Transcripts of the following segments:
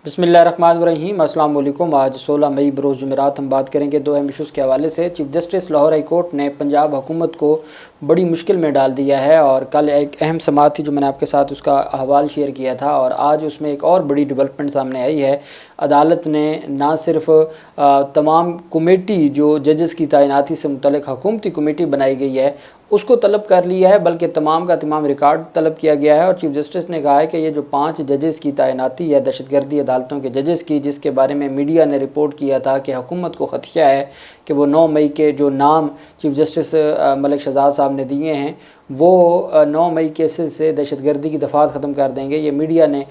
بسم اللہ الرحمن الرحیم۔ السلام علیکم۔ آج 16 مئی بروز جمعرات ہم بات کریں گے دو اہم ایشوز کے حوالے سے۔ Chief justice Lahore high court نے پنجاب حکومت کو بڑی مشکل میں ڈال دیا ہے، اور کل ایک اہم سماعت تھی جو میں نے آپ کے ساتھ اس کا احوال شیئر کیا تھا، اور آج اس میں ایک اور بڑی ڈیولپمنٹ سامنے آئی ہے۔ عدالت نے نہ صرف تمام کمیٹی جو ججز کی تعیناتی سے متعلق حکومتی کمیٹی بنائی گئی ہے اس کو طلب کر لیا ہے، بلکہ تمام کا تمام ریکارڈ طلب کیا گیا ہے۔ اور چیف جسٹس نے کہا ہے کہ یہ جو 5 ججز کی تعیناتی ہے دہشت گردی عدالتوں کے ججز کی، جس کے بارے میں میڈیا نے رپورٹ کیا تھا کہ حکومت کو خدشہ ہے کہ وہ 9 مئی کے جو نام چیف جسٹس ملک شہزاد صاحب نے دیے ہیں وہ 9 مئی کیسز سے دہشت گردی کی دفعات ختم کر دیں گے، یہ میڈیا نے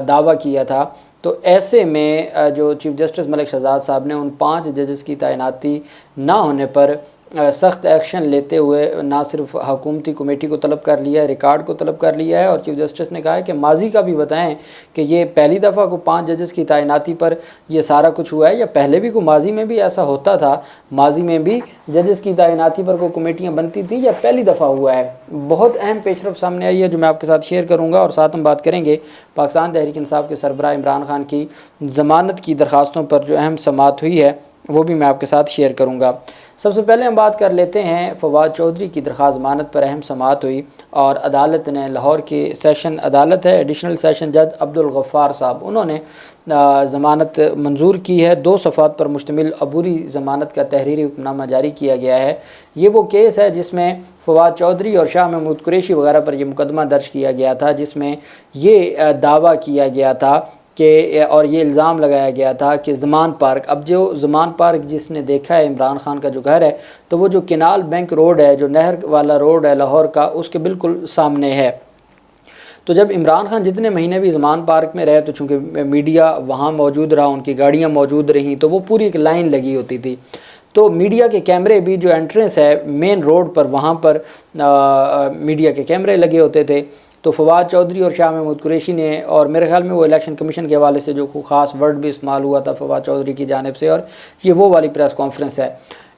دعویٰ کیا تھا۔ تو ایسے میں جو چیف جسٹس ملک شہزاد صاحب نے ان 5 ججز کی تعیناتی نہ ہونے پر سخت ایکشن لیتے ہوئے نہ صرف حکومتی کمیٹی کو طلب کر لیا ہے، ریکارڈ کو طلب کر لیا ہے، اور چیف جسٹس نے کہا ہے کہ ماضی کا بھی بتائیں کہ یہ پہلی دفعہ کو 5 ججز کی تعیناتی پر یہ سارا کچھ ہوا ہے، یا پہلے بھی ماضی میں بھی ایسا ہوتا تھا، ماضی میں بھی ججز کی تعیناتی پر کوئی کمیٹیاں بنتی تھیں، یا پہلی دفعہ ہوا ہے۔ بہت اہم پیش رفت سامنے آئی ہے جو میں آپ کے ساتھ شیئر کروں گا، اور ساتھ ہم بات کریں گے پاکستان تحریک انصاف کے سربراہ عمران خان کی ضمانت کی درخواستوں پر جو اہم سماعت ہوئی ہے وہ بھی میں آپ کے ساتھ شیئر کروں گا۔ سب سے پہلے ہم بات کر لیتے ہیں فواد چودھری کی درخواست ضمانت پر اہم سماعت ہوئی، اور عدالت نے لاہور کی سیشن عدالت ہے ایڈیشنل سیشن جج عبدالغفار صاحب، انہوں نے ضمانت منظور کی ہے۔ 2 صفحات پر مشتمل عبوری ضمانت کا تحریری حکم نامہ جاری کیا گیا ہے۔ یہ وہ کیس ہے جس میں فواد چودھری اور شاہ محمود قریشی وغیرہ پر یہ مقدمہ درج کیا گیا تھا، جس میں یہ دعویٰ کیا گیا تھا کہ اور یہ الزام لگایا گیا تھا کہ زمان پارک، اب جو زمان پارک جس نے دیکھا ہے عمران خان کا جو گھر ہے، تو وہ جو کنال بینک روڈ ہے، جو نہر والا روڈ ہے لاہور کا، اس کے بالکل سامنے ہے۔ تو جب عمران خان جتنے مہینے بھی زمان پارک میں رہے، تو چونکہ میڈیا وہاں موجود رہا، ان کی گاڑیاں موجود رہیں، تو وہ پوری ایک لائن لگی ہوتی تھی۔ تو میڈیا کے کیمرے بھی جو انٹرنس ہے مین روڈ پر، وہاں پر میڈیا کے کیمرے لگے ہوتے تھے۔ تو فواد چودھری اور شاہ محمود قریشی نے، اور میرے خیال میں وہ الیکشن کمیشن کے حوالے سے جو خاص ورڈ بھی استعمال ہوا تھا فواد چودھری کی جانب سے، اور یہ وہ والی پریس کانفرنس ہے،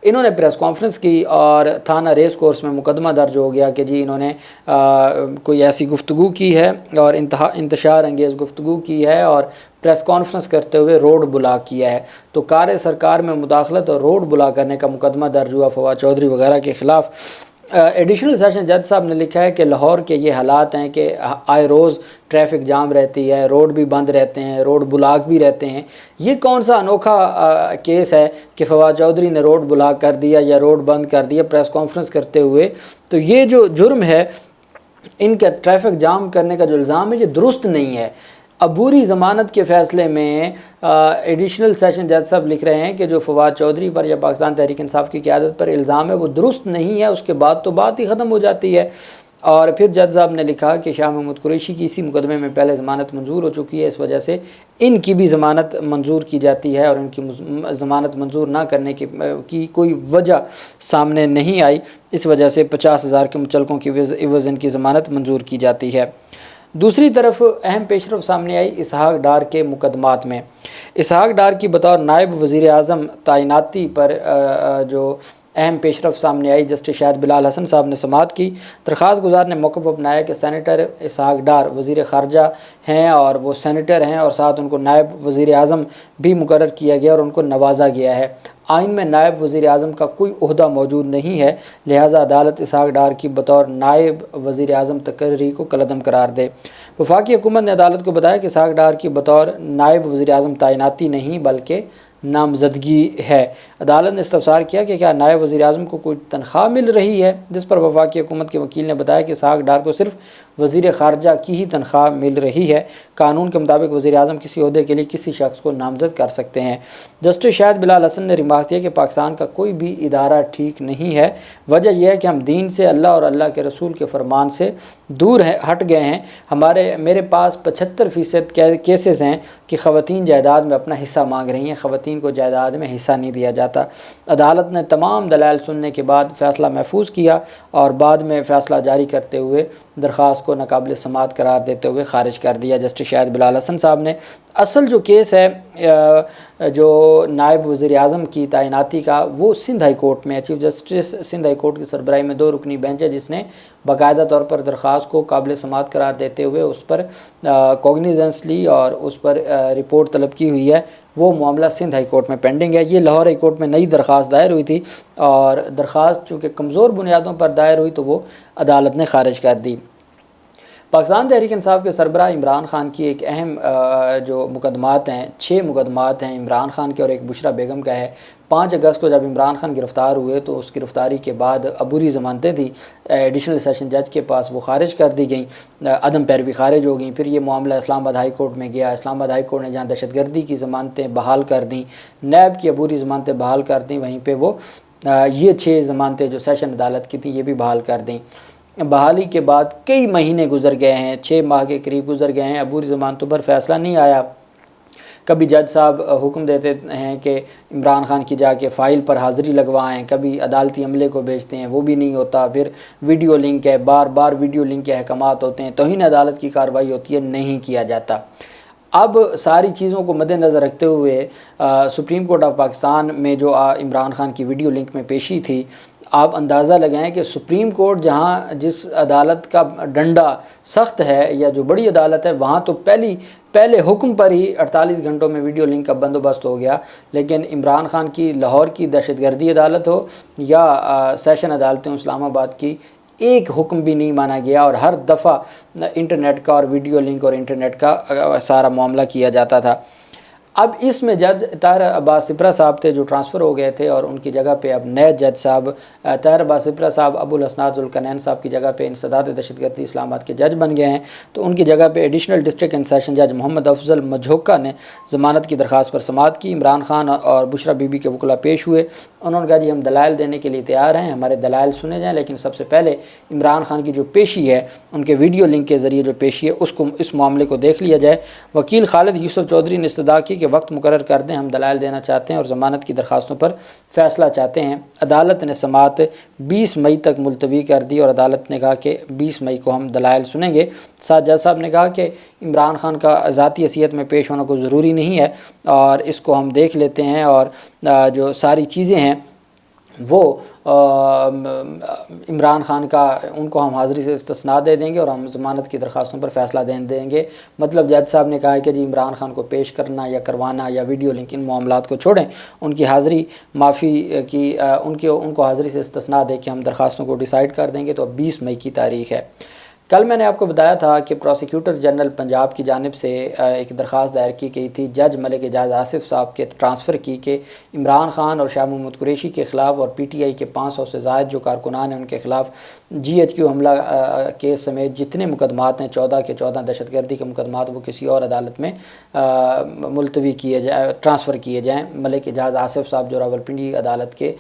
انہوں نے پریس کانفرنس کی اور تھانہ ریس کورس میں مقدمہ درج ہو گیا کہ جی انہوں نے کوئی ایسی گفتگو کی ہے اور انتشار انگیز گفتگو کی ہے، اور پریس کانفرنس کرتے ہوئے روڈ بلاک کیا ہے۔ تو کار سرکار میں مداخلت اور روڈ بلاک کرنے کا مقدمہ درج ہوا فواد چودھری وغیرہ کے خلاف۔ ایڈیشنل سیشن جج صاحب نے لکھا ہے کہ لاہور کے یہ حالات ہیں کہ آئے روز ٹریفک جام رہتی ہے، روڈ بھی بند رہتے ہیں، روڈ بلاک بھی رہتے ہیں۔ یہ کون سا انوکھا کیس ہے کہ فواد چودھری نے روڈ بلاک کر دیا یا روڈ بند کر دیا پریس کانفرنس کرتے ہوئے؟ تو یہ جو جرم ہے ان کا ٹریفک جام کرنے کا جو الزام ہے یہ درست نہیں ہے۔ عبوری ضمانت کے فیصلے میں ایڈیشنل سیشن جج صاحب لکھ رہے ہیں کہ جو فواد چودھری پر یا پاکستان تحریک انصاف کی قیادت پر الزام ہے وہ درست نہیں ہے، اس کے بعد تو بات ہی ختم ہو جاتی ہے۔ اور پھر جج صاحب نے لکھا کہ شاہ محمود قریشی کی اسی مقدمے میں پہلے ضمانت منظور ہو چکی ہے، اس وجہ سے ان کی بھی ضمانت منظور کی جاتی ہے، اور ان کی ضمانت منظور نہ کرنے کی کوئی وجہ سامنے نہیں آئی، اس وجہ سے 50,000 کے مچلقوں کی عوض ان کی ضمانت منظور کی جاتی ہے۔ دوسری طرف اہم پیش رفت سامنے آئی اسحاق ڈار کے مقدمات میں۔ اسحاق ڈار کی بطور نائب وزیر اعظم تعیناتی پر جو اہم پیش رفت سامنے آئی، جسٹس شاہد بلال حسن صاحب نے سماعت کی۔ درخواست گزار نے موقف اپنایا کہ سینیٹر اسحاق ڈار وزیر خارجہ ہیں، اور وہ سینیٹر ہیں، اور ساتھ ان کو نائب وزیر اعظم بھی مقرر کیا گیا اور ان کو نوازا گیا ہے۔ آئین میں نائب وزیر اعظم کا کوئی عہدہ موجود نہیں ہے، لہٰذا عدالت اسحاق ڈار کی بطور نائب وزیر اعظم تقرری کو کالعدم قرار دے۔ وفاقی حکومت نے عدالت کو بتایا کہ اسحاق ڈار کی بطور نائب وزیر اعظم تعیناتی نہیں بلکہ نامزدگی ہے۔ عدالت نے استفسار کیا کہ کیا نائب وزیر اعظم کو کوئی تنخواہ مل رہی ہے، جس پر وفاقی حکومت کے وکیل نے بتایا کہ اسحاق ڈار کو صرف وزیر خارجہ کی ہی تنخواہ مل رہی ہے۔ قانون کے مطابق وزیر اعظم کسی عہدے کے لیے کسی شخص کو نامزد کر سکتے ہیں۔ جسٹس شاہد بلال حسن نے ریمارک دیا کہ پاکستان کا کوئی بھی ادارہ ٹھیک نہیں ہے، وجہ یہ ہے کہ ہم دین سے، اللہ اور اللہ کے رسول کے فرمان سے دور ہٹ گئے ہیں۔ میرے پاس 75% کیسز ہیں کہ خواتین جائیداد میں اپنا حصہ مانگ رہی ہیں، خواتین کو جائیداد میں حصہ نہیں دیا جاتا۔ عدالت نے تمام دلائل سننے کے بعد فیصلہ محفوظ کیا اور بعد میں فیصلہ جاری کرتے ہوئے درخواست کو ناقابل سماعت قرار دیتے ہوئے خارج کر دیا جسٹس شاہد بلال حسن صاحب نے۔ اصل جو کیس ہے جو نائب وزیر اعظم کی تعیناتی کا، وہ سندھ ہائی کورٹ میں ہے۔ Chief justice Sindh high court کی سربراہی میں 2 رکنی بینچ ہے، جس نے باقاعدہ طور پر درخواست کو قابل سماعت قرار دیتے ہوئے اس پر کوگنیزنس لی اور اس پر رپورٹ طلب کی ہوئی ہے۔ وہ معاملہ سندھ ہائی کورٹ میں پینڈنگ ہے۔ یہ لاہور ہائی کورٹ میں نئی درخواست دائر ہوئی تھی، اور درخواست چونکہ کمزور بنیادوں پر دائر ہوئی تو وہ عدالت نے خارج کر دی۔ پاکستان تحریک انصاف کے سربراہ عمران خان کی ایک اہم جو مقدمات ہیں، 6 مقدمات ہیں عمران خان کے اور ایک بشرا بیگم کا ہے۔ 5 اگست کو جب عمران خان گرفتار ہوئے تو اس گرفتاری کے بعد عبوری ضمانتیں تھیں ایڈیشنل سیشن جج کے پاس، وہ خارج کر دی گئیں، عدم پیروی خارج ہو گئیں۔ پھر یہ معاملہ اسلام آباد ہائی کورٹ میں گیا۔ اسلام آباد ہائی کورٹ نے جہاں دہشت گردی کی ضمانتیں بحال کر دیں، نیب کی عبوری ضمانتیں بحال کر دیں، وہیں پہ وہ یہ 6 ضمانتیں جو سیشن عدالت کی تھیں یہ بھی بحال کر دیں۔ بحالی کے بعد کئی مہینے گزر گئے ہیں، 6 ماہ کے قریب گزر گئے ہیں، عبوری ضمانتوں پر فیصلہ نہیں آیا۔ کبھی جج صاحب حکم دیتے ہیں کہ عمران خان کی جا کے فائل پر حاضری لگوائیں، کبھی عدالتی عملے کو بھیجتے ہیں، وہ بھی نہیں ہوتا۔ پھر ویڈیو لنک ہے، بار بار ویڈیو لنک کے احکامات ہوتے ہیں، توہین عدالت کی کارروائی ہوتی ہے، نہیں کیا جاتا۔ اب ساری چیزوں کو مد نظر رکھتے ہوئے سپریم کورٹ آف پاکستان میں جو عمران خان کی ویڈیو لنک میں پیشی تھی، آپ اندازہ لگائیں کہ سپریم کورٹ جہاں جس عدالت کا ڈنڈا سخت ہے یا جو بڑی عدالت ہے، وہاں تو پہلے حکم پر ہی 48 گھنٹوں میں ویڈیو لنک کا بندوبست ہو گیا، لیکن عمران خان کی لاہور کی دہشت گردی عدالت ہو یا سیشن عدالتیں اسلام آباد کی، ایک حکم بھی نہیں مانا گیا، اور ہر دفعہ انٹرنیٹ کا اور ویڈیو لنک اور انٹرنیٹ کا سارا معاملہ کیا جاتا تھا۔ اب اس میں جج طاہر عباس سپرہ صاحب تھے جو ٹرانسفر ہو گئے تھے، اور ان کی جگہ پہ اب نئے جج صاحب طاہر عباس سپرہ صاحب ابو الحسنات ذوالقرنین صاحب کی جگہ پہ انسداد دہشت گردی اسلام آباد کے جج بن گئے ہیں۔ تو ان کی جگہ پہ ایڈیشنل ڈسٹرکٹ اینڈ سیشن جج محمد افضل مجھوکا نے ضمانت کی درخواست پر سماعت کی۔ عمران خان اور بشرا بی بی کے وکلاء پیش ہوئے، انہوں نے کہا جی ہم دلائل دینے کے لیے تیار ہیں، ہمارے دلائل سنے جائیں، لیکن سب سے پہلے عمران خان کی جو پیشی ہے، ان کے ویڈیو لنک کے ذریعے جو پیشی ہے، اس معاملے کو دیکھ لیا جائے۔ وکیل خالد یوسف چودھری نے استدعا کی کہ وقت مقرر کر دیں، ہم دلائل دینا چاہتے ہیں اور ضمانت کی درخواستوں پر فیصلہ چاہتے ہیں۔ عدالت نے سماعت 20 مئی تک ملتوی کر دی، اور عدالت نے کہا کہ 20 مئی کو ہم دلائل سنیں گے۔ ساتھ جج صاحب نے کہا کہ عمران خان کا ذاتی حیثیت میں پیش ہونا کوئی ضروری نہیں ہے، اور اس کو ہم دیکھ لیتے ہیں، اور جو ساری چیزیں ہیں وہ عمران خان کا ان کو ہم حاضری سے استثناء دے دیں گے، اور ہم ضمانت کی درخواستوں پر فیصلہ دیں گے۔ مطلب جج صاحب نے کہا ہے کہ جی عمران خان کو پیش کرنا یا کروانا یا ویڈیو لنک، ان معاملات کو چھوڑیں، ان کی حاضری معافی کی ان کو حاضری سے استثناء دے کے ہم درخواستوں کو ڈیسائیڈ کر دیں گے۔ تو اب 20 مئی کی تاریخ ہے۔ کل میں نے آپ کو بتایا تھا کہ پروسیکیوٹر جنرل پنجاب کی جانب سے ایک درخواست دائر کی گئی تھی جج ملک اعجاز آصف صاحب کے ٹرانسفر کی، کہ عمران خان اور شاہ محمود قریشی کے خلاف اور پی ٹی آئی کے 500 سے زائد جو کارکنان ہیں ان کے خلاف GHQ حملہ کیس سمیت جتنے مقدمات ہیں 14 کے 14 دہشت گردی کے مقدمات، وہ کسی اور عدالت میں ملتوی کیے جائیں، ٹرانسفر کیے جائیں۔ ملک اعجاز آصف صاحب جو راولپنڈی عدالت کے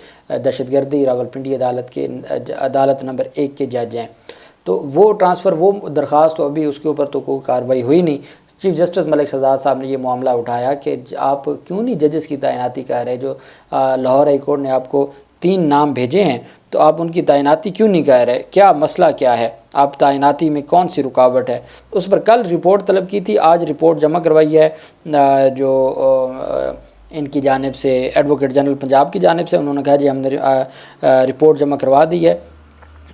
دہشت گردی راولپنڈی عدالت کے عدالت نمبر 1 کے جج ہیں، تو وہ ٹرانسفر، وہ درخواست، تو ابھی اس کے اوپر تو کوئی کارروائی ہوئی نہیں۔ چیف جسٹس ملک شہزاد صاحب نے یہ معاملہ اٹھایا کہ آپ کیوں نہیں ججز کی تعیناتی کر رہے، جو لاہور ہائی کورٹ نے آپ کو 3 نام بھیجے ہیں، تو آپ ان کی تعیناتی کیوں نہیں کر رہے، کیا مسئلہ کیا ہے، آپ تعیناتی میں کون سی رکاوٹ ہے؟ اس پر کل رپورٹ طلب کی تھی، آج رپورٹ جمع کروائی ہے جو ان کی جانب سے ایڈوکیٹ جنرل پنجاب کی جانب سے۔ انہوں نے کہا جی ہم نے رپورٹ جمع کروا دی ہے،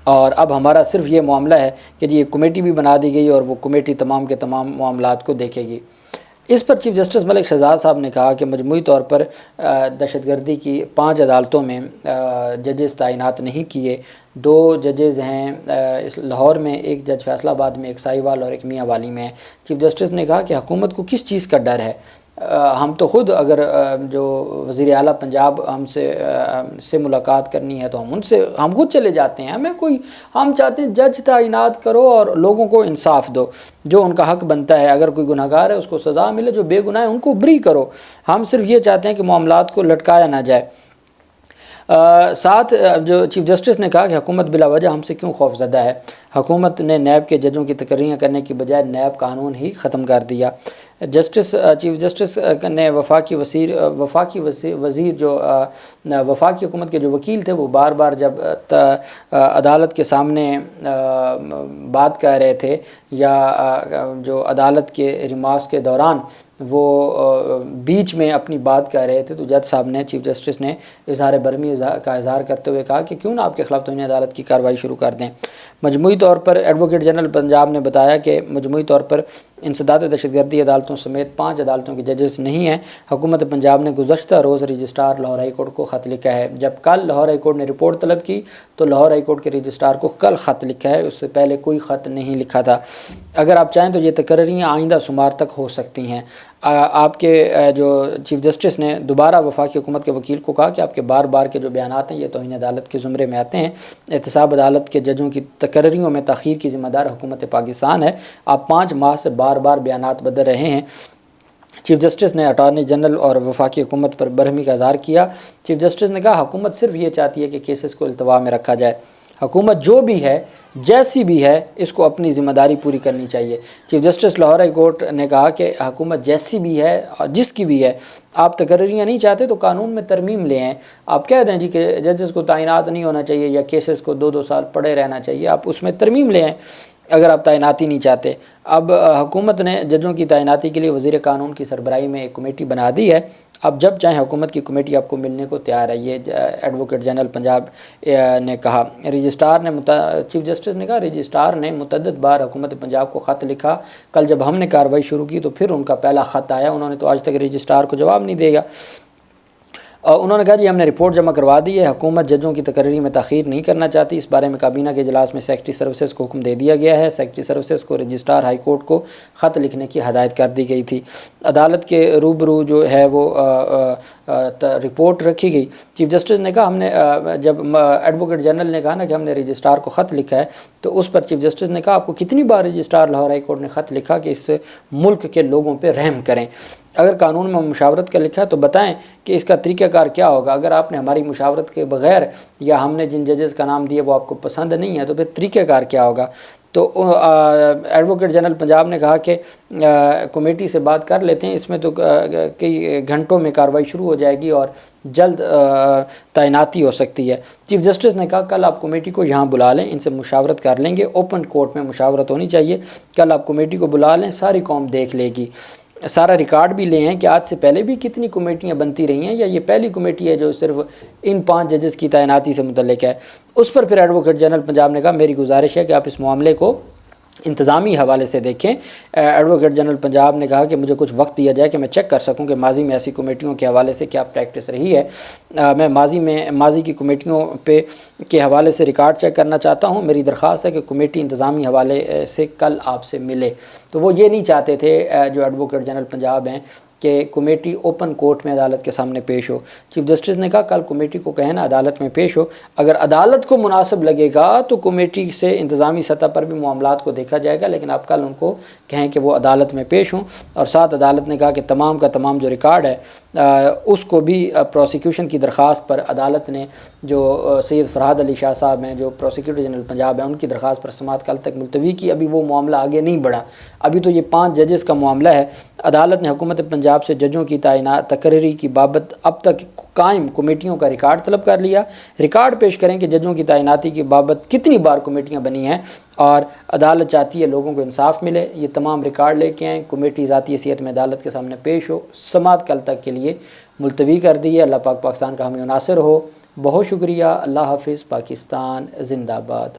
اور اب ہمارا صرف یہ معاملہ ہے کہ جی ایک کمیٹی بھی بنا دی گئی، اور وہ کمیٹی تمام کے تمام معاملات کو دیکھے گی۔ اس پر چیف جسٹس ملک شہزاد صاحب نے کہا کہ مجموعی طور پر دہشت گردی کی 5 عدالتوں میں ججز تعینات نہیں کیے، 2 ججز ہیں لاہور میں، 1 جج فیصل آباد میں، 1 ساہیوال اور 1 میاں والی میں ہے۔ چیف جسٹس نے کہا کہ حکومت کو کس چیز کا ڈر ہے؟ ہم تو خود اگر جو وزیر اعلیٰ پنجاب ہم سے ملاقات کرنی ہے تو ہم خود چلے جاتے ہیں، ہم چاہتے ہیں جج تعینات کرو اور لوگوں کو انصاف دو، جو ان کا حق بنتا ہے، اگر کوئی گناہ گار ہے اس کو سزا ملے، جو بے گناہ ہے ان کو بری کرو۔ ہم صرف یہ چاہتے ہیں کہ معاملات کو لٹکایا نہ جائے۔ ساتھ جو چیف جسٹس نے کہا کہ حکومت بلا وجہ ہم سے کیوں خوف زدہ ہے، حکومت نے نیب کے ججوں کی تقرریاں کرنے کی بجائے نیب قانون ہی ختم کر دیا۔ جسٹس چیف جسٹس نے وفاقی وزیر جو وفاقی حکومت کے جو وکیل تھے وہ بار بار جب عدالت کے سامنے بات کر رہے تھے یا جو عدالت کے ریمارکس کے دوران وہ بیچ میں اپنی بات کہہ رہے تھے، تو جج صاحب نے چیف جسٹس نے اظہار برہمی کا اظہار کرتے ہوئے کہا کہ کیوں نہ آپ کے خلاف توہین عدالت کی کارروائی شروع کر دیں۔ مجموعی طور پر ایڈوکیٹ جنرل پنجاب نے بتایا کہ مجموعی طور پر انسداد دہشت گردی عدالتوں سمیت 5 عدالتوں کے ججز نہیں ہیں۔ حکومت پنجاب نے گزشتہ روز رجسٹرار لاہور ہائی کورٹ کو خط لکھا ہے۔ جب کل لاہور ہائی کورٹ نے رپورٹ طلب کی تو لاہور ہائی کورٹ کے رجسٹرار کو کل خط لکھا ہے، اس سے پہلے کوئی خط نہیں لکھا تھا۔ اگر آپ چاہیں تو یہ تقرریاں آئندہ سمار تک ہو سکتی ہیں۔ آپ کے جو چیف جسٹس نے دوبارہ وفاقی حکومت کے وکیل کو کہا کہ آپ کے بار بار کے جو بیانات ہیں یہ توہین عدالت کے زمرے میں آتے ہیں۔ احتساب عدالت کے ججوں کی تقرریوں میں تاخیر کی ذمہ دار حکومت پاکستان ہے۔ آپ 5 ماہ سے بار بار بیانات بدل رہے ہیں۔ چیف جسٹس نے اٹارنی جنرل اور وفاقی حکومت پر برہمی کا اظہار کیا۔ چیف جسٹس نے کہا حکومت صرف یہ چاہتی ہے کہ کیسز کو التوا میں رکھا جائے۔ حکومت جو بھی ہے جیسی بھی ہے اس کو اپنی ذمہ داری پوری کرنی چاہیے۔ Chief justice Lahore high court نے کہا کہ حکومت جیسی بھی ہے اور جس کی بھی ہے، آپ تقرریاں نہیں چاہتے تو قانون میں ترمیم لے آئیں۔ آپ کہہ دیں جی کہ ججز کو تعینات نہیں ہونا چاہیے یا کیسز کو 2 سال پڑے رہنا چاہیے، آپ اس میں ترمیم لے آئیں اگر آپ تعیناتی نہیں چاہتے۔ اب حکومت نے ججوں کی تعیناتی کے لیے وزیر قانون کی سربراہی میں ایک کمیٹی بنا دی ہے۔ اب جب چاہیں حکومت کی کمیٹی آپ کو ملنے کو تیار ہے، یہ ایڈوکیٹ جنرل پنجاب نے کہا۔ چیف جسٹس نے کہا رجسٹرار نے متعدد بار حکومت پنجاب کو خط لکھا، کل جب ہم نے کارروائی شروع کی تو پھر ان کا پہلا خط آیا، انہوں نے تو آج تک رجسٹرار کو جواب نہیں دے گا۔ انہوں نے کہا جی ہم نے رپورٹ جمع کروا دی ہے، حکومت ججوں کی تقرری میں تاخیر نہیں کرنا چاہتی، اس بارے میں کابینہ کے اجلاس میں سیکرٹری سروسز کو حکم دے دیا گیا ہے۔ سیکرٹری سروسز کو رجسٹرار ہائی کورٹ کو خط لکھنے کی ہدایت کر دی گئی تھی۔ عدالت کے روبرو جو ہے وہ رپورٹ رکھی گئی۔ چیف جسٹس نے کہا ہم نے جب ایڈوکیٹ جنرل نے کہا نا کہ ہم نے رجسٹرار کو خط لکھا ہے تو اس پر چیف جسٹس نے کہا آپ کو کتنی بار رجسٹرار لاہور ہائی کورٹ نے خط لکھا کہ اس ملک کے لوگوں پہ رحم کریں؟ اگر قانون میں مشاورت کا لکھا ہے تو بتائیں کہ اس کا طریقہ کار کیا ہوگا۔ اگر آپ نے ہماری مشاورت کے بغیر یا ہم نے جن ججز کا نام دیا وہ آپ کو پسند نہیں ہے تو پھر طریقہ کار کیا ہوگا؟ تو ایڈوکیٹ جنرل پنجاب نے کہا کہ کمیٹی سے بات کر لیتے ہیں، اس میں تو کئی گھنٹوں میں کارروائی شروع ہو جائے گی اور جلد تعیناتی ہو سکتی ہے۔ چیف جسٹس نے کہا کل آپ کمیٹی کو یہاں بلا لیں، ان سے مشاورت کر لیں گے، اوپن کورٹ میں مشاورت ہونی چاہیے۔ کل آپ کمیٹی کو بلا لیں، ساری قوم دیکھ لے گی، سارا ریکارڈ بھی لے ہیں کہ آج سے پہلے بھی کتنی کمیٹیاں بنتی رہی ہیں یا یہ پہلی کمیٹی ہے جو صرف ان 5 ججز کی تعیناتی سے متعلق ہے۔ اس پر پھر ایڈوکیٹ جنرل پنجاب نے کہا میری گزارش ہے کہ آپ اس معاملے کو انتظامی حوالے سے دیکھیں۔ ایڈوکیٹ جنرل پنجاب نے کہا کہ مجھے کچھ وقت دیا جائے کہ میں چیک کر سکوں کہ ماضی میں ایسی کمیٹیوں کے حوالے سے کیا پریکٹس رہی ہے۔ میں ماضی کی کمیٹیوں کے حوالے سے ریکارڈ چیک کرنا چاہتا ہوں۔ میری درخواست ہے کہ کمیٹی انتظامی حوالے سے کل آپ سے ملے۔ تو وہ یہ نہیں چاہتے تھے جو ایڈوکیٹ جنرل پنجاب ہیں کہ کمیٹی اوپن کورٹ میں عدالت کے سامنے پیش ہو۔ چیف جسٹس نے کہا کل کمیٹی کو کہیں نا عدالت میں پیش ہو، اگر عدالت کو مناسب لگے گا تو کمیٹی سے انتظامی سطح پر بھی معاملات کو دیکھا جائے گا، لیکن آپ کل ان کو کہیں کہ وہ عدالت میں پیش ہوں۔ اور ساتھ عدالت نے کہا کہ تمام کا تمام جو ریکارڈ ہے اس کو بھی پروسیکیوشن کی درخواست پر عدالت نے جو سید فرحاد علی شاہ صاحب ہیں جو پروسیکیوٹر جنرل پنجاب ہیں ان کی درخواست پر سماعت کل تک ملتوی کی۔ ابھی وہ معاملہ آگے نہیں بڑھا، ابھی تو یہ 5 ججز کا معاملہ ہے۔ عدالت نے حکومت پنجاب سے ججوں کی تعینات تقرری کی بابت اب تک قائم کمیٹیوں کا ریکارڈ طلب کر لیا۔ ریکارڈ پیش کریں کہ ججوں کی تعیناتی کی بابت کتنی بار کمیٹیاں بنی ہیں اور عدالت چاہتی ہے لوگوں کو انصاف ملے۔ یہ تمام ریکارڈ لے کے آئیں، کمیٹی ذاتی حیثیت میں عدالت کے سامنے پیش ہو۔ سماعت کل تک کے لیے ملتوی کر دی ہے۔ اللہ پاک پاکستان کا حامی و ناصر ہو۔ بہت شکریہ۔ اللہ حافظ۔ پاکستان زندہ باد۔